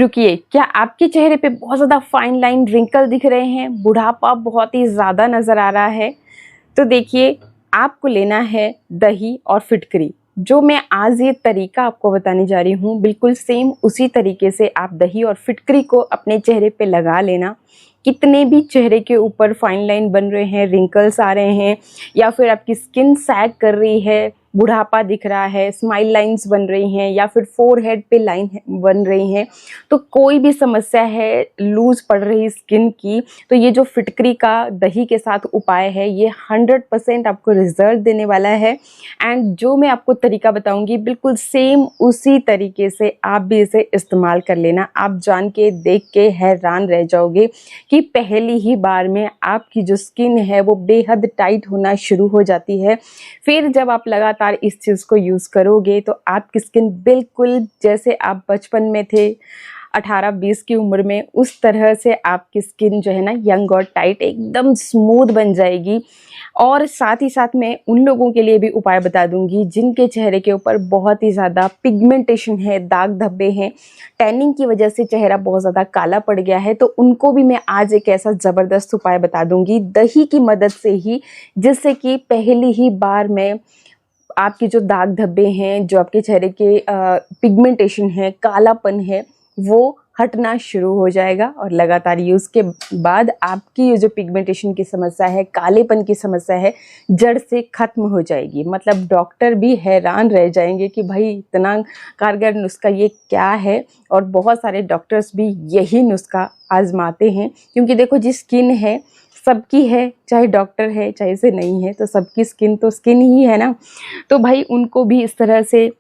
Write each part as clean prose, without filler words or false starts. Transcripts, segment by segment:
रुकिए, क्या आपके चेहरे पे बहुत ज़्यादा फाइन लाइन रिंकल दिख रहे हैं, बुढ़ापा बहुत ही ज़्यादा नज़र आ रहा है? तो देखिए, आपको लेना है दही और फिटकरी। जो मैं आज ये तरीका आपको बताने जा रही हूँ, बिल्कुल सेम उसी तरीके से आप दही और फिटकरी को अपने चेहरे पे लगा लेना। कितने भी चेहरे के ऊपर फाइन लाइन बन रहे हैं, रिंकल्स आ रहे हैं, या फिर आपकी स्किन सैग कर रही है, बुढ़ापा दिख रहा है, स्माइल लाइंस बन रही हैं, या फिर फोरहेड पे लाइन बन रही हैं, तो कोई भी समस्या है लूज पड़ रही स्किन की, तो ये जो फिटकरी का दही के साथ उपाय है, ये 100% आपको रिजल्ट देने वाला है। एंड जो मैं आपको तरीका बताऊंगी, बिल्कुल सेम उसी तरीके से आप भी इसे इस्तेमाल कर लेना। आप जान के देख के हैरान रह जाओगे कि पहली ही बार में आपकी जो स्किन है वो बेहद टाइट होना शुरू हो जाती है। फिर जब आप लगातार इस चीज़ को यूज़ करोगे तो आपकी स्किन बिल्कुल जैसे आप बचपन में थे 18-20 की उम्र में, उस तरह से आपकी स्किन जो है ना यंग और टाइट एकदम स्मूथ बन जाएगी। और साथ ही साथ मैं उन लोगों के लिए भी उपाय बता दूंगी जिनके चेहरे के ऊपर बहुत ही ज़्यादा पिगमेंटेशन है, दाग धब्बे हैं, टैनिंग की वजह से चेहरा बहुत ज़्यादा काला पड़ गया है, तो उनको भी मैं आज एक ऐसा ज़बरदस्त उपाय बता दूंगी दही की मदद से ही, जिससे कि पहली ही बार में आपके जो दाग धब्बे हैं, जो आपके चेहरे के पिगमेंटेशन है, कालापन है, वो हटना शुरू हो जाएगा। और लगातार यूज़ के बाद आपकी ये जो पिगमेंटेशन की समस्या है, कालेपन की समस्या है, जड़ से ख़त्म हो जाएगी। मतलब डॉक्टर भी हैरान रह जाएंगे कि भाई इतना कारगर नुस्खा ये क्या है। और बहुत सारे डॉक्टर्स भी यही नुस्खा आजमाते हैं, क्योंकि देखो जी स्किन है सबकी है, चाहे डॉक्टर है चाहे से नहीं है, तो सबकी स्किन तो स्किन ही है ना। तो भाई उनको भी इस तरह से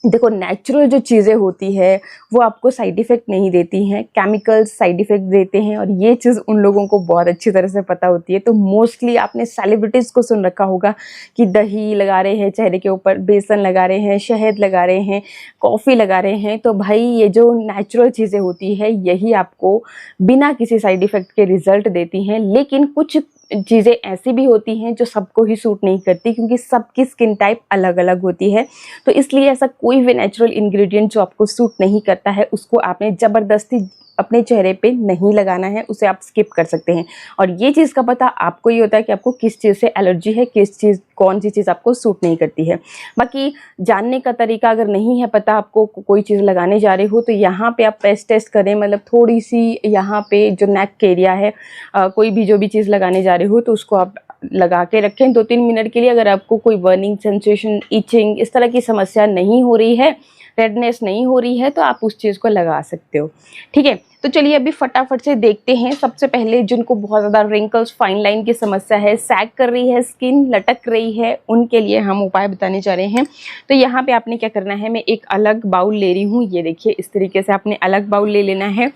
देखो, नेचुरल जो चीज़ें होती है वो आपको साइड इफ़ेक्ट नहीं देती हैं, केमिकल्स साइड इफ़ेक्ट देते हैं, और ये चीज़ उन लोगों को बहुत अच्छी तरह से पता होती है। तो मोस्टली आपने सेलिब्रिटीज़ को सुन रखा होगा कि दही लगा रहे हैं चेहरे के ऊपर, बेसन लगा रहे हैं, शहद लगा रहे हैं, कॉफ़ी लगा रहे हैं। तो भाई ये जो नेचुरल चीज़ें होती है यही आपको बिना किसी साइड इफ़ेक्ट के रिज़ल्ट देती हैं। लेकिन कुछ चीज़ें ऐसी भी होती हैं जो सबको ही सूट नहीं करती, क्योंकि सबकी स्किन टाइप अलग अलग होती है। तो इसलिए ऐसा कोई भी नेचुरल इंग्रेडिएंट जो आपको सूट नहीं करता है, उसको आपने ज़बरदस्ती अपने चेहरे पे नहीं लगाना है, उसे आप स्किप कर सकते हैं। और ये चीज़ का पता आपको ही होता है कि आपको किस चीज़ से एलर्जी है, किस चीज़ कौन सी चीज़ आपको सूट नहीं करती है। बाकी जानने का तरीका अगर नहीं है पता, आपको कोई चीज़ लगाने जा रहे हो, तो यहाँ पे आप प्रेस टेस्ट करें। मतलब थोड़ी सी यहाँ पे जो नेक के एरिया है, कोई भी जो भी चीज़ लगाने जा रहे हो तो उसको आप लगा के रखें 2-3 मिनट के लिए। अगर आपको कोई बर्निंग सेंसेशन, इचिंग इस तरह की समस्या नहीं हो रही है, रेडनेस नहीं हो रही है, तो आप उस चीज़ को लगा सकते हो। ठीक है, तो चलिए अभी फटाफट से देखते हैं। सबसे पहले जिनको बहुत ज़्यादा रिंकल्स, फाइन लाइन की समस्या है, सैग कर रही है स्किन, लटक रही है, उनके लिए हम उपाय बताने जा रहे हैं। तो यहाँ पे आपने क्या करना है, मैं एक अलग बाउल ले रही हूँ, ये देखिए इस तरीके से आपने अलग बाउल ले लेना है।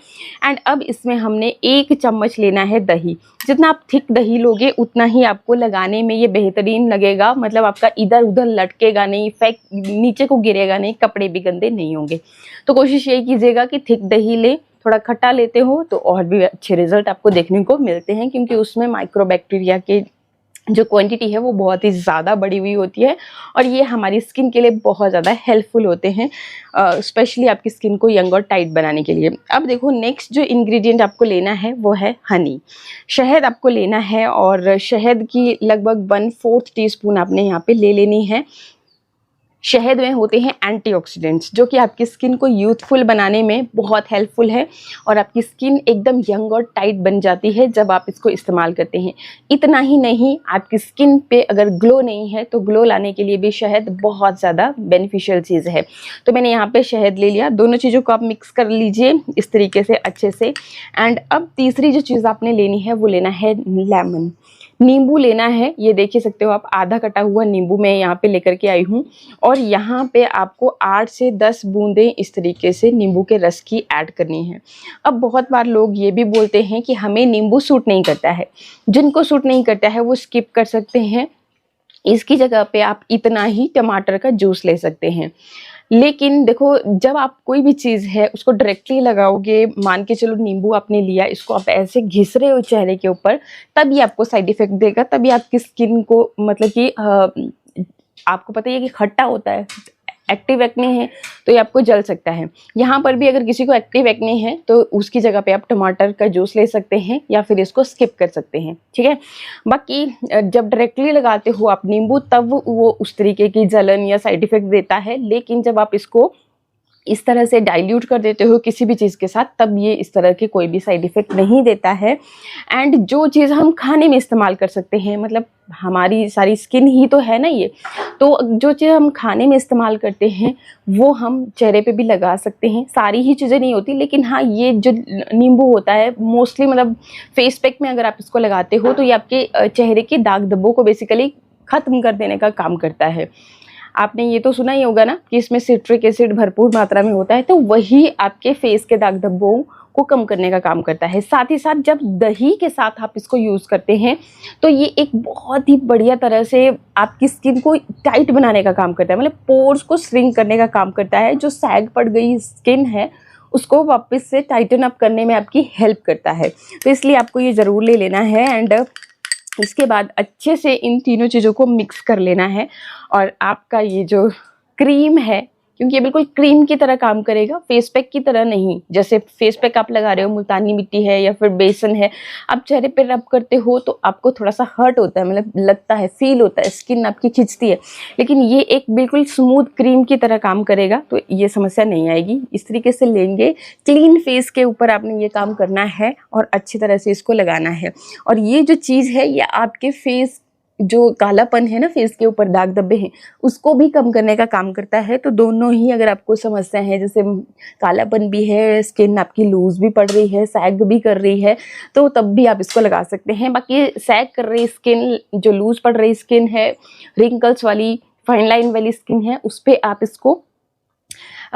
एंड अब इसमें हमने 1 चम्मच लेना है दही। जितना आप थिक दही लोगे उतना ही आपको लगाने में ये बेहतरीन लगेगा। मतलब आपका इधर उधर लटकेगा नहीं, फेंक नीचे को गिरेगा नहीं, कपड़े भी गंदे नहीं होंगे। तो कोशिश यही कीजिएगा कि थिक दही ले। थोड़ा खट्टा लेते हो तो और भी अच्छे रिजल्ट आपको देखने को मिलते हैं, क्योंकि उसमें माइक्रोबैक्टीरिया के जो क्वांटिटी है वो बहुत ही ज़्यादा बढ़ी हुई होती है, और ये हमारी स्किन के लिए बहुत ज़्यादा हेल्पफुल होते हैं, स्पेशली आपकी स्किन को यंग और टाइट बनाने के लिए। अब देखो, नेक्स्ट जो इंग्रेडिएंट आपको लेना है वो है हनी। शहद आपको लेना है, और शहद की लगभग 1/4 टीस्पून आपने यहाँ पे ले लेनी है। शहद में होते हैं एंटीऑक्सीडेंट्स, जो कि आपकी स्किन को यूथफुल बनाने में बहुत हेल्पफुल है, और आपकी स्किन एकदम यंग और टाइट बन जाती है जब आप इसको इस्तेमाल करते हैं। इतना ही नहीं, आपकी स्किन पे अगर ग्लो नहीं है तो ग्लो लाने के लिए भी शहद बहुत ज़्यादा बेनिफिशियल चीज़ है। तो मैंने यहाँ पे शहद ले लिया, दोनों चीज़ों को आप मिक्स कर लीजिए इस तरीके से अच्छे से। एंड अब तीसरी जो चीज़ आपने लेनी है वो लेना है लेमन, नींबू लेना है। ये देख सकते हो आप, आधा कटा हुआ नींबू मैं यहाँ पे लेकर के आई हूँ, और यहाँ पे आपको 8 से 10 बूंदें इस तरीके से नींबू के रस की ऐड करनी है। अब बहुत बार लोग ये भी बोलते हैं कि हमें नींबू सूट नहीं करता है। जिनको सूट नहीं करता है वो स्किप कर सकते हैं, इसकी जगह पे आप इतना ही टमाटर का जूस ले सकते हैं। लेकिन देखो, जब आप कोई भी चीज़ है उसको डायरेक्टली लगाओगे, मान के चलो नींबू आपने लिया, इसको आप ऐसे घिस रहे हो चेहरे के ऊपर, तभी आपको साइड इफेक्ट देगा, तभी आपकी स्किन को मतलब कि आपको पता ही है कि खट्टा होता है, एक्टिव एक्ने है तो ये आपको जल सकता है। यहाँ पर भी अगर किसी को एक्टिव एक्ने है तो उसकी जगह पे आप टमाटर का जूस ले सकते हैं या फिर इसको स्किप कर सकते हैं, ठीक है। बाकी जब डायरेक्टली लगाते हो आप नींबू तब वो उस तरीके की जलन या साइड इफेक्ट देता है, लेकिन जब आप इसको इस तरह से डाइल्यूट कर देते हो किसी भी चीज़ के साथ तब ये इस तरह के कोई भी साइड इफ़ेक्ट नहीं देता है। एंड जो चीज़ हम खाने में इस्तेमाल कर सकते हैं, मतलब हमारी सारी स्किन ही तो है ना ये, तो जो चीज़ हम खाने में इस्तेमाल करते हैं वो हम चेहरे पे भी लगा सकते हैं। सारी ही चीज़ें नहीं होती, लेकिन हाँ ये जो नींबू होता है मोस्टली मतलब फेस पैक में अगर आप इसको लगाते हो तो ये आपके चेहरे के दाग धब्बों को बेसिकली ख़त्म कर देने का काम करता है। आपने ये तो सुना ही होगा ना कि इसमें सिट्रिक एसिड भरपूर मात्रा में होता है, तो वही आपके फेस के दाग धब्बों को कम करने का काम करता है। साथ ही साथ जब दही के साथ आप इसको यूज़ करते हैं तो ये एक बहुत ही बढ़िया तरह से आपकी स्किन को टाइट बनाने का काम करता है, मतलब पोर्स को श्रिंक करने का काम करता है। जो सैग पड़ गई स्किन है उसको वापस से टाइटन अप करने में आपकी हेल्प करता है, तो इसलिए आपको ये ज़रूर ले लेना है। एंड इसके बाद अच्छे से इन तीनों चीज़ों को मिक्स कर लेना है और आपका ये जो क्रीम है, क्योंकि ये बिल्कुल क्रीम की तरह काम करेगा, फेस पैक की तरह नहीं। जैसे फेस पैक आप लगा रहे हो, मुल्तानी मिट्टी है या फिर बेसन है, आप चेहरे पे रब करते हो तो आपको थोड़ा सा हर्ट होता है, मतलब लगता है, फील होता है, स्किन आपकी खिंचती है, लेकिन ये एक बिल्कुल स्मूथ क्रीम की तरह काम करेगा, तो ये समस्या नहीं आएगी। इस तरीके से लेंगे, क्लीन फेस के ऊपर आपने ये काम करना है और अच्छी तरह से इसको लगाना है। और ये जो चीज़ है ये आपके फेस जो कालापन है ना, फेस के ऊपर दाग धब्बे हैं, उसको भी कम करने का काम करता है। तो दोनों ही अगर आपको समस्या है, जैसे कालापन भी है, स्किन आपकी लूज भी पड़ रही है, सैग भी कर रही है, तो तब भी आप इसको लगा सकते हैं। बाकी सैग कर रही स्किन, जो लूज पड़ रही स्किन है, रिंकल्स वाली, फाइन लाइन वाली स्किन है, उस पर आप इसको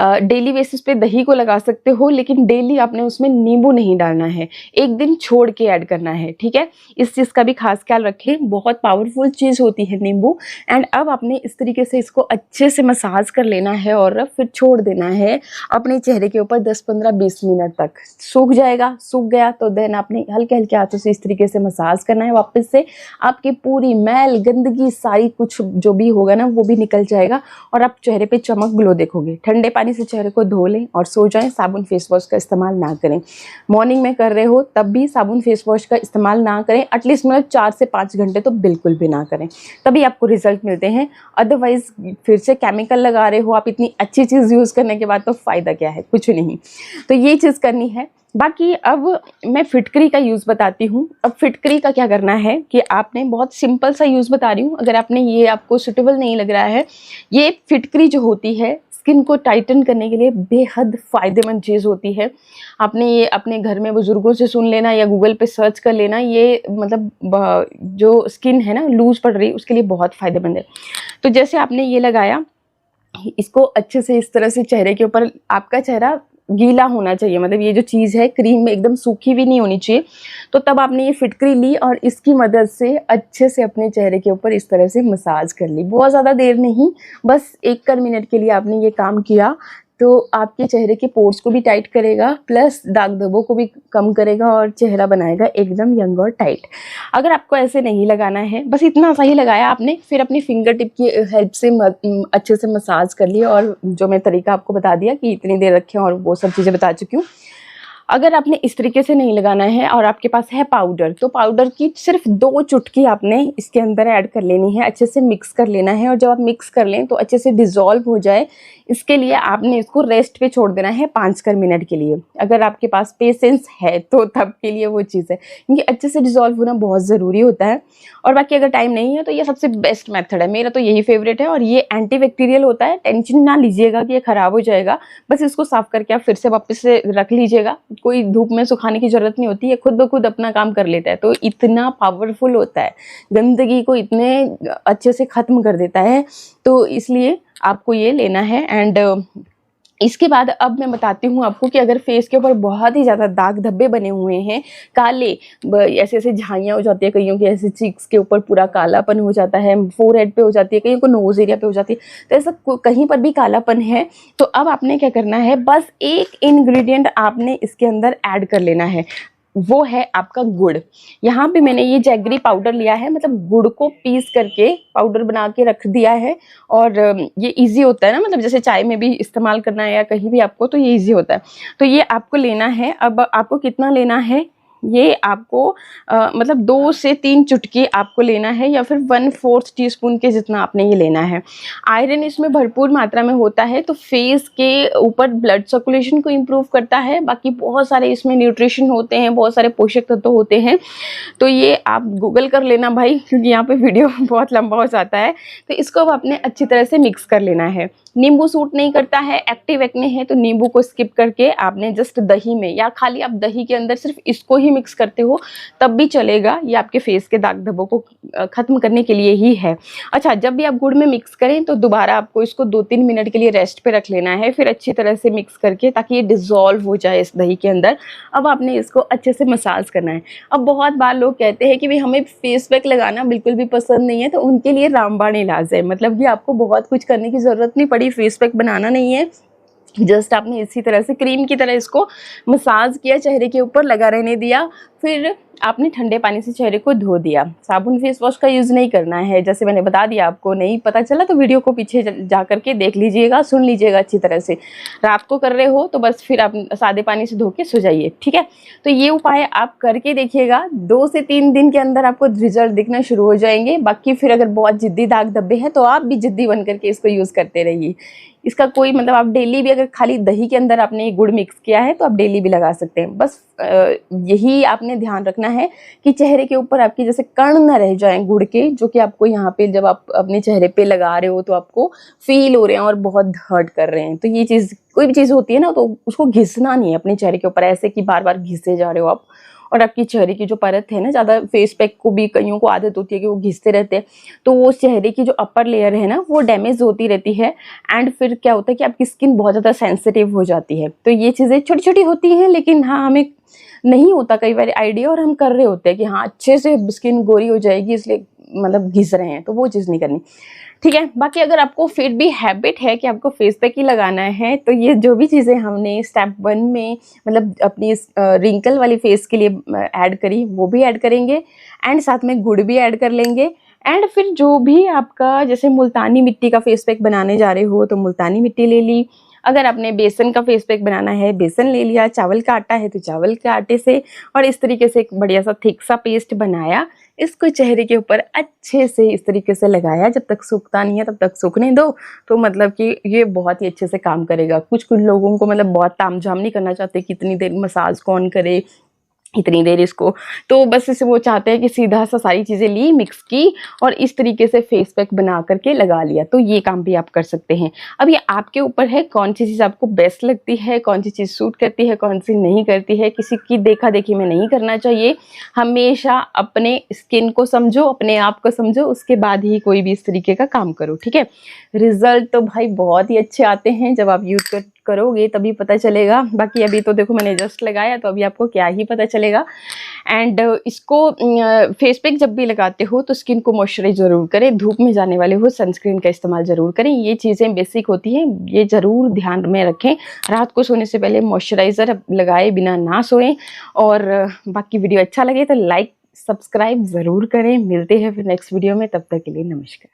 डेली बेसिस पे दही को लगा सकते हो, लेकिन डेली आपने उसमें नींबू नहीं डालना है, एक दिन छोड़ के ऐड करना है, ठीक है। इस चीज़ का भी खास ख्याल रखें, बहुत पावरफुल चीज़ होती है नींबू। एंड अब आपने इस तरीके से इसको अच्छे से मसाज कर लेना है और फिर छोड़ देना है अपने चेहरे के ऊपर 10-15-20 मिनट तक। सूख जाएगा, सूख गया तो देन आपने हल्के हल्के हाथों से इस तरीके से मसाज करना है। वापस से आपकी पूरी मैल, गंदगी, सारी कुछ जो भी होगा ना वो भी निकल जाएगा और आप चेहरे पे चमक, ग्लो देखोगे। ठंडे पानी से चेहरे को धो लें और सो जाएं। साबुन फेस वॉश का इस्तेमाल ना करें। मॉर्निंग में कर रहे हो तब भी साबुन फेस वॉश का इस्तेमाल ना करें, एटलीस्ट मतलब 4 से 5 घंटे तो बिल्कुल भी ना करें, तभी आपको रिजल्ट मिलते हैं। अदरवाइज फिर से केमिकल लगा रहे हो आप, इतनी अच्छी चीज़ यूज़ करने के बाद तो फ़ायदा क्या है, कुछ नहीं। तो ये चीज़ करनी है। बाकी अब मैं फिटकरी का यूज़ बताती हूँ। अब फिटकरी का क्या करना है कि आपने, बहुत सिंपल सा यूज़ बता रही हूँ, अगर आपने ये आपको सूटेबल नहीं लग रहा है, ये फिटकरी जो होती है स्किन को टाइटन करने के लिए बेहद फ़ायदेमंद चीज़ होती है। आपने ये अपने घर में बुज़ुर्गों से सुन लेना या गूगल पे सर्च कर लेना, ये मतलब जो स्किन है ना लूज़ पड़ रही, उसके लिए बहुत फ़ायदेमंद है। तो जैसे आपने ये लगाया, इसको अच्छे से इस तरह से चेहरे के ऊपर, आपका चेहरा गीला होना चाहिए, मतलब ये जो चीज़ है क्रीम में एकदम सूखी भी नहीं होनी चाहिए। तो तब आपने ये फिटकरी ली और इसकी मदद से अच्छे से अपने चेहरे के ऊपर इस तरह से मसाज कर ली। बहुत ज़्यादा देर नहीं, बस 1 मिनट के लिए आपने ये काम किया तो आपके चेहरे के पोर्स को भी टाइट करेगा, प्लस दाग धब्बों को भी कम करेगा और चेहरा बनाएगा एकदम यंग और टाइट। अगर आपको ऐसे नहीं लगाना है, बस इतना सा ही लगाया आपने, फिर अपनी फिंगर टिप की हेल्प से अच्छे से मसाज कर लिया। और जो मैं तरीका आपको बता दिया कि इतनी देर रखें और वो सब चीज़ें बता चुकी हूँ। अगर आपने इस तरीके से नहीं लगाना है और आपके पास है पाउडर, तो पाउडर की सिर्फ 2 चुटकी आपने इसके अंदर ऐड कर लेनी है, अच्छे से मिक्स कर लेना है। और जब आप मिक्स कर लें तो अच्छे से डिज़ोल्व हो जाए, इसके लिए आपने इसको रेस्ट पे छोड़ देना है 5 मिनट के लिए। अगर आपके पास पेशेंस है तो तब के लिए वो चीज़ है, क्योंकि अच्छे से डिज़ोल्व होना बहुत ज़रूरी होता है। और बाकी अगर टाइम नहीं है तो ये सबसे बेस्ट मेथड है, मेरा तो यही फेवरेट है। और ये एंटीबैक्टीरियल होता है, टेंशन ना लीजिएगा कि ये ख़राब हो जाएगा, बस इसको साफ़ करके आप फिर से वापस से रख लीजिएगा। कोई धूप में सुखाने की ज़रूरत नहीं होती है, खुद ब खुद अपना काम कर लेता है। तो इतना पावरफुल होता है, गंदगी को इतने अच्छे से ख़त्म कर देता है, तो इसलिए आपको ये लेना है। एंड इसके बाद अब मैं बताती हूँ आपको कि अगर फेस के ऊपर बहुत ही ज़्यादा दाग धब्बे बने हुए हैं, काले ऐसे ऐसे झाइयाँ हो जाती है, कईयों के ऐसे चीक्स के ऊपर पूरा कालापन हो जाता है, फोरहेड पे हो जाती है, कईयों को नोज़ एरिया पे हो जाती है, तो ऐसा कहीं पर भी कालापन है तो अब आपने क्या करना है, बस एक इंग्रेडिएंट आपने इसके अंदर ऐड कर लेना है। वो है आपका गुड़। यहाँ पे मैंने ये जैगरी पाउडर लिया है, मतलब गुड़ को पीस करके पाउडर बना के रख दिया है। और ये इजी होता है ना, मतलब जैसे चाय में भी इस्तेमाल करना है या कहीं भी आपको, तो ये इजी होता है। तो ये आपको लेना है। अब आपको कितना लेना है, ये आपको मतलब 2 से 3 चुटकी आपको लेना है, या फिर 1/4 टीस्पून के जितना आपने ये लेना है। आयरन इसमें भरपूर मात्रा में होता है, तो फेस के ऊपर ब्लड सर्कुलेशन को इम्प्रूव करता है। बाकी बहुत सारे इसमें न्यूट्रिशन होते हैं, बहुत सारे पोषक तत्व होते हैं। तो ये आप गूगल कर लेना भाई, क्योंकि यहाँ पे वीडियो बहुत लंबा हो जाता है। तो इसको अब आपने अच्छी तरह से मिक्स कर लेना है। नींबू सूट नहीं करता है, एक्टिव एक्ने है, तो नींबू को स्किप करके आपने जस्ट दही में, या खाली आप दही के अंदर सिर्फ इसको ही मिक्स करते हो तब भी चलेगा। ये आपके फेस के दाग धब्बों को खत्म करने के लिए ही है। अच्छा, जब भी आप गुड़ में मिक्स करें तो दोबारा आपको इसको 2-3 मिनट के लिए रेस्ट पे रख लेना है, फिर अच्छी तरह से मिक्स करके, ताकि ये डिज़ोल्व हो जाए इस दही के अंदर। अब आपने इसको अच्छे से मसाज करना है। अब बहुत बार लोग कहते हैं कि भाई हमें फेस पैक लगाना बिल्कुल भी पसंद नहीं है, तो उनके लिए रामबाण इलाज है। मतलब कि आपको बहुत कुछ करने की ज़रूरत नहीं पड़ी, फेस पैक बनाना नहीं है, जस्ट आपने इसी तरह से क्रीम की तरह इसको मसाज किया, चेहरे के ऊपर लगा रहने दिया, फिर आपने ठंडे पानी से चेहरे को धो दिया। साबुन फेस वॉश का यूज़ नहीं करना है, जैसे मैंने बता दिया। आपको नहीं पता चला तो वीडियो को पीछे जा करके देख लीजिएगा, सुन लीजिएगा अच्छी तरह से। रात को कर रहे हो तो बस फिर आप सादे पानी से धो के सो जाइए, ठीक है। तो ये उपाय आप करके देखिएगा, 2 से 3 दिन के अंदर आपको रिजल्ट दिखना शुरू हो जाएंगे। बाकी फिर अगर बहुत जिद्दी दाग धब्बे हैं तो आप भी जिद्दी बन करके इसको यूज़ करते रहिए। इसका कोई मतलब, आप डेली भी अगर खाली दही के अंदर आपने ये गुड़ मिक्स किया है तो आप डेली भी लगा सकते हैं। बस यही आपने ध्यान रखना है कि चेहरे के ऊपर आपके जैसे कण न रह जाएं गुड़ के, जो कि आपको यहाँ पे जब आप अपने चेहरे पे लगा रहे हो तो आपको फील हो रहे हैं और बहुत हर्ट कर रहे हैं। तो ये चीज़, कोई भी चीज़ होती है ना, तो उसको घिसना नहीं है अपने चेहरे के ऊपर, ऐसे कि बार बार घिसे जा रहे हो आप। और आपकी चेहरे की जो परत है ना, ज़्यादा फेस पैक को भी कईयों को आदत होती है कि वो घिसते रहते हैं, तो वो चेहरे की जो अपर लेयर है ना, वो डैमेज होती रहती है। एंड फिर क्या होता है कि आपकी स्किन बहुत ज़्यादा सेंसिटिव हो जाती है। तो ये चीज़ें छोटी छोटी होती हैं, लेकिन हाँ, हमें नहीं होता कई बार आइडिया, और हम कर रहे होते हैं कि हाँ अच्छे से स्किन गोरी हो जाएगी इसलिए मतलब घिस रहे हैं, तो वो चीज़ नहीं करनी, ठीक है। बाकी अगर आपको फिर भी हैबिट है कि आपको फेस पैक ही लगाना है, तो ये जो भी चीज़ें हमने स्टेप 1 में मतलब अपनी रिंकल वाली फेस के लिए ऐड करी, वो भी ऐड करेंगे, एंड साथ में गुड़ भी ऐड कर लेंगे। एंड फिर जो भी आपका, जैसे मुल्तानी मिट्टी का फेस पैक बनाने जा रहे हो तो मुल्तानी मिट्टी ले ली, अगर आपने बेसन का फेस पैक बनाना है बेसन ले लिया, चावल का आटा है तो चावल के आटे से, और इस तरीके से एक बढ़िया सा थिक सा पेस्ट बनाया, इसको चेहरे के ऊपर अच्छे से इस तरीके से लगाया। जब तक सूखता नहीं है तब तक सूखने दो, तो मतलब कि ये बहुत ही अच्छे से काम करेगा। कुछ लोगों को मतलब बहुत तामझाम नहीं करना चाहते कि इतनी देर मसाज कौन करे, इतनी देर इसको, तो बस इसे वो चाहते हैं कि सीधा सा सारी चीज़ें ली, मिक्स की और इस तरीके से फेस पैक बना करके लगा लिया। तो ये काम भी आप कर सकते हैं। अब ये आपके ऊपर है कौन सी चीज़ आपको बेस्ट लगती है, कौन सी चीज़ सूट करती है, कौन सी नहीं करती है। किसी की देखा देखी में नहीं करना चाहिए। हमेशा अपने स्किन को समझो, अपने आप को समझो, उसके बाद ही कोई भी इस तरीके का काम करो, ठीक है। रिजल्ट तो भाई बहुत ही अच्छे आते हैं, जब आप यूज़ करोगे तभी पता चलेगा। बाकी अभी तो देखो मैंने जस्ट लगाया, तो अभी आपको क्या ही पता चलेगा। एंड इसको फेस पैक जब भी लगाते हो तो स्किन को मॉइस्चराइज ज़रूर करें। धूप में जाने वाले हो सनस्क्रीन का इस्तेमाल ज़रूर करें। ये चीज़ें बेसिक होती हैं, ये ज़रूर ध्यान में रखें। रात को सोने से पहले मॉइस्चराइज़र लगाए बिना ना सोएं। और बाकी वीडियो अच्छा लगे तो लाइक सब्सक्राइब ज़रूर करें। मिलते हैं फिर नेक्स्ट वीडियो में, तब तक के लिए नमस्कार।